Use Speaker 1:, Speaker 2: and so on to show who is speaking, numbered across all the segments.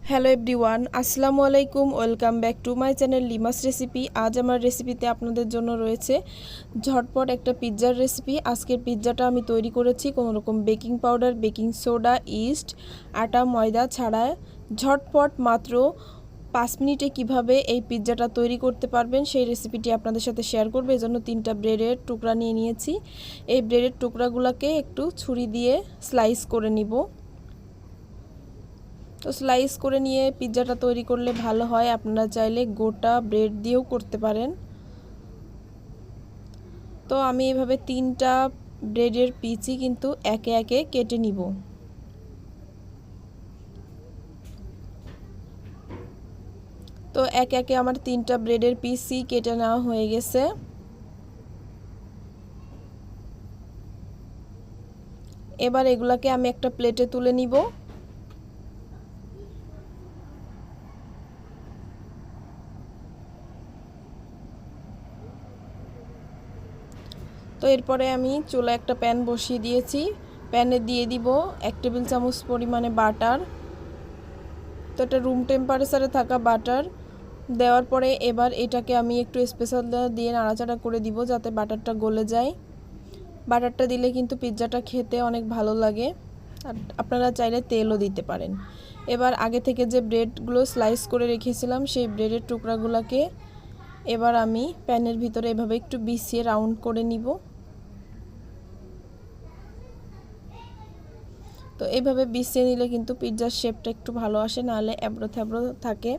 Speaker 1: Hello everyone, আসসালামু আলাইকুম। Welcome back to my channel Lima's recipe. আজ আমার রেসিপিতে আপনাদের জন্য রয়েছে ঝটপট একটা পিৎজার রেসিপি। আজকের পিৎজাটা আমি তৈরি করেছি কোনো রকম baking powder, baking soda, east, আটা, ময়দা ছাড়া। ঝটপট মাত্র 5 মিনিটে কিভাবে এই পিৎজাটা তৈরি করতে পারবেন সেই রেসিপিটি আপনাদের সাথে শেয়ার করব। এজন্য 3টা ব্রেডের টুকরা নিয়ে নিয়েছি। এই ব্রেডের টুকরাগুলোকে একটু ছুরি দিয়ে স্লাইস করে নিব। তো স্লাইস করে নিয়ে পিৎজাটা তৈরি করলে ভালো হয়। আপনারা চাইলে গোটা ব্রেড দিয়েও করতে পারেন। তো আমি এভাবে 3টা ব্রেডের পিসই কিন্তু একে একে কেটে নিব। তো একে একে আমার 3টা ব্রেডের পিসই কেটে নেওয়া হয়ে গেছে। এবার এগুলাকে আমি একটা প্লেটে তুলে নিব। তো এরপরে আমি চুলায় একটা প্যান বসিয়ে দিয়েছি। প্যানে দিয়ে দিব 1 টেবিল চামচ পরিমাণে বাটার। তো এটা রুম টেম্পারেচারে থাকা বাটার দেওয়ার পরে এবার এটাকে আমি একটু স্পেশাল দিয়ে নাড়াচাড়া করে দিব যাতে বাটারটা গলে যায়। বাটারটা দিলে কিন্তু পিৎজাটা খেতে অনেক ভালো লাগে। আর আপনারা চাইলে তেলও দিতে পারেন। এবার আগে থেকে যে ব্রেডগুলো স্লাইস করে রেখেছিলাম সেই ব্রেডের টুকরাগুলোকে এবার আমি প্যানের ভিতরে এভাবে একটু বিছিয়ে রাউন্ড করে নিব। তো এইভাবে বিছিয়ে নিলে কিন্তু পিৎজার শেপটা একটু ভালো আসে, নাহলে এবড়ো থেবড়ো থাকে।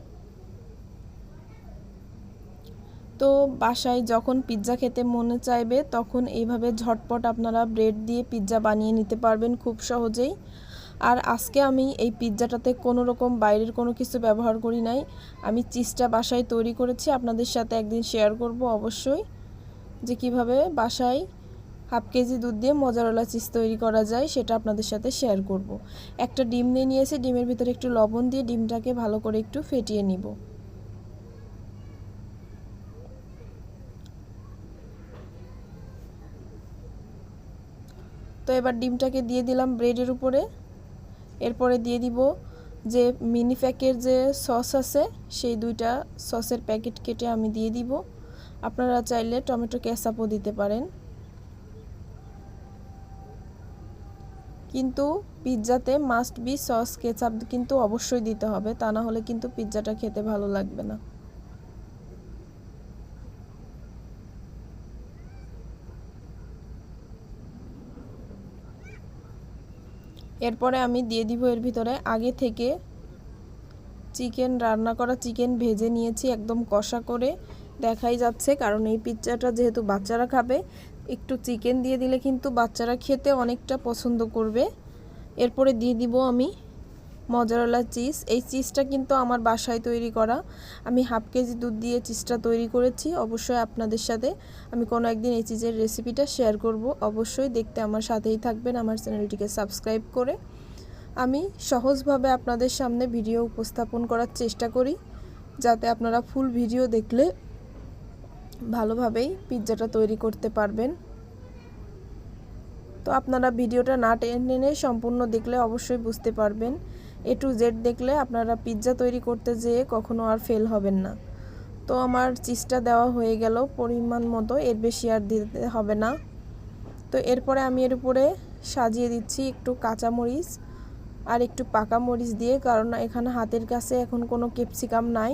Speaker 1: তো বাসায় যখন পিৎজা খেতে মনে চাইবে তখন এইভাবে ঝটপট আপনারা ব্রেড দিয়ে পিৎজা বানিয়ে নিতে পারবেন খুব সহজেই। আর আজকে আমি এই পিৎজাটাতে কোনো রকম বাইরের কোনো কিছু ব্যবহার করি নাই। আমি চিজটা বাসায় তৈরি করেছি। আপনাদের সাথে একদিন শেয়ার করব অবশ্যই যে কিভাবে বাসায় হাফ কেজি দুধ দিয়ে মোজারেলা চিজ তৈরি করা যায়, সেটা আপনাদের সাথে শেয়ার করব। একটা ডিম নিয়ে নিয়েছি, ডিমের ভিতরে একটু লবণ দিয়ে ডিমটাকে ভালো করে একটু ফেটিয়ে নিব। তো এবার ডিমটাকে দিয়ে দিলাম ব্রেডের উপরে। এরপরে দিয়ে দিব যে মিনি প্যাকের যে সস আছে সেই 2টা সসের প্যাকেট কেটে আমি দিয়ে দিব। আপনারা চাইলে টমেটো কেচাপও দিতে পারেন, কিন্তু পিৎজাতে মাস্ট বি সস কেচাপ কিন্তু অবশ্যই দিতে হবে, তা না হলে কিন্তু পিৎজাটা খেতে ভালো লাগবে না। এরপরে আমি দিয়ে দিব এর ভিতরে আগে থেকে রান্না করা চিকেন ভেজে নিয়েছি একদম কষা করে, দেখাই যাচ্ছে। কারণ এই পিৎজাটা যেহেতু বাচ্চারা খাবে, একটু চিকেন দিয়ে দিলে কিন্তু বাচ্চারা খেতে অনেকটা পছন্দ করবে। এরপরে দিয়ে দিব আমি মোজারেলা চিজ। এই চিজটা কিন্তু আমার বাসায় তৈরি করা। আমি হাফ কেজি দুধ দিয়ে চিজটা তৈরি করেছি। অবশ্যই আপনাদের সাথে আমি কোনো একদিন এই চিজের রেসিপিটা শেয়ার করব। অবশ্যই দেখতে আমার সাথেই থাকবেন, আমার চ্যানেলটিকে সাবস্ক্রাইব করে। আমি সহজভাবে আপনাদের সামনে ভিডিও উপস্থাপন করার চেষ্টা করি, যাতে আপনারা ফুল ভিডিও দেখলে ভালোভাবেই পিৎজাটা তৈরি করতে পারবেন। তো আপনারা ভিডিওটা না টেনে সম্পূর্ণ দেখলে অবশ্যই বুঝতে পারবেন। A to Z দেখলে আপনারা পিৎজা তৈরি করতে যেয়ে কখনো আর ফেল হবেন না। তো আমার চিজটা দেওয়া হয়ে গেল পরিমাণ মতো, এর বেশি আর দিতে হবে না। তো এরপরে আমি এর উপরে সাজিয়ে দিচ্ছি একটু কাঁচামরিচ আর একটু পাকা মরিচ দিয়ে, কারণ এখানে হাতের কাছে এখন কোনো ক্যাপসিকাম নাই।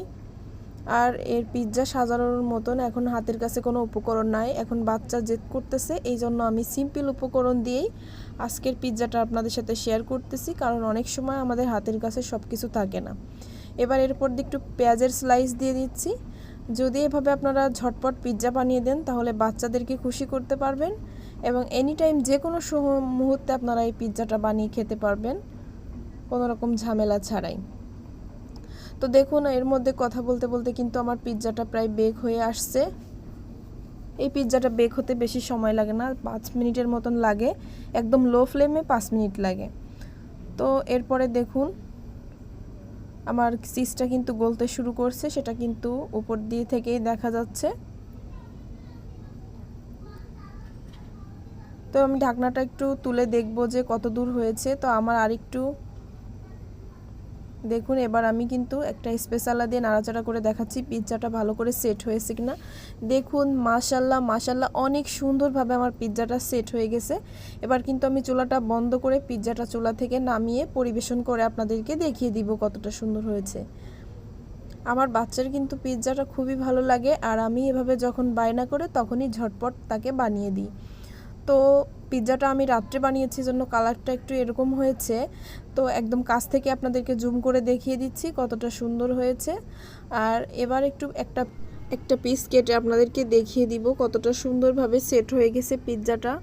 Speaker 1: আর এর পিৎজা সাজানোর মতন এখন হাতের কাছে কোনো উপকরণ নাই। এখন বাচ্চা জেদ করতেছে, এই জন্য আমি সিম্পল উপকরণ দিয়েই আজকের পিৎজাটা আপনাদের সাথে শেয়ার করতেছি, কারণ অনেক সময় আমাদের হাতের কাছে সব কিছু থাকে না। এবার এরপর দিয়ে একটু পেঁয়াজের স্লাইস দিয়ে দিচ্ছি। যদি এভাবে আপনারা ঝটপট পিৎজা বানিয়ে দেন তাহলে বাচ্চাদেরকে খুশি করতে পারবেন এবং এনি টাইম যে কোনো মুহূর্তে আপনারা এই পিৎজাটা বানিয়ে খেতে পারবেন কোনো রকম ঝামেলা ছাড়াই। তো দেখুন এর মধ্যে কথা বলতে বলতে কিন্তু আমার পিৎজাটা প্রায় বেক হয়ে আসছে। এই পিৎজাটা বেক হতে বেশি সময় লাগে না, 5 মিনিটের মতন লাগে। একদম লো ফ্লেমে 5 মিনিট লাগে। তো এরপরে দেখুন আমার চিজটা কিন্তু গলতে শুরু করছে, সেটা কিন্তু উপর দিয়ে থেকেই দেখা যাচ্ছে। তো আমি ঢাকনাটা একটু তুলে দেখব যে কত দূর হয়েছে। তো আমার আরেকটু দেখুন এবার আমি কিন্তু একটা স্পেশালা দিয়ে নাড়াচাড়া করে দেখাচ্ছি পিৎজাটা ভালো করে সেট হয়েছে কিনা। দেখুন মাশাল্লাহ মাশাল্লাহ অনেক সুন্দরভাবে আমার পিৎজাটা সেট হয়ে গেছে। এবার কিন্তু আমি চুলাটা বন্ধ করে পিৎজাটা চুলা থেকে নামিয়ে পরিবেশন করে আপনাদেরকে দেখিয়ে দিব কতটা সুন্দর হয়েছে। আমার বাচ্চার কিন্তু পিৎজাটা খুবই ভালো লাগে, আর আমি এভাবে যখন বায়না করে তখনই ঝটপট তাকে বানিয়ে দিই। তো পিৎজাটা আমি রাত্রে বানিয়েছি জন্য কালারটা একটু এরকম হয়েছে। তো একদম কাছ থেকে আপনাদেরকে জুম করে দেখিয়ে দিচ্ছি কতটা সুন্দর হয়েছে। আর এবার একটু একটা পিস কেটে আপনাদেরকে দেখিয়ে দিব কতটা সুন্দরভাবে সেট হয়ে গেছে পিৎজাটা।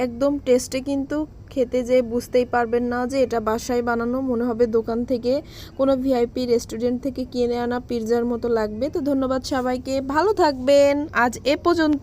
Speaker 1: একদম টেস্টে কিন্তু খেতে যেয়ে বুঝতেই পারবেন না যে এটা বাসায় বানানো, মনে হবে দোকান থেকে কোনো ভিআইপি রেস্টুরেন্ট থেকে কিনে আনা পিৎজার মতো লাগবে। তো ধন্যবাদ সবাইকে, ভালো থাকবেন, আজ এ পর্যন্ত।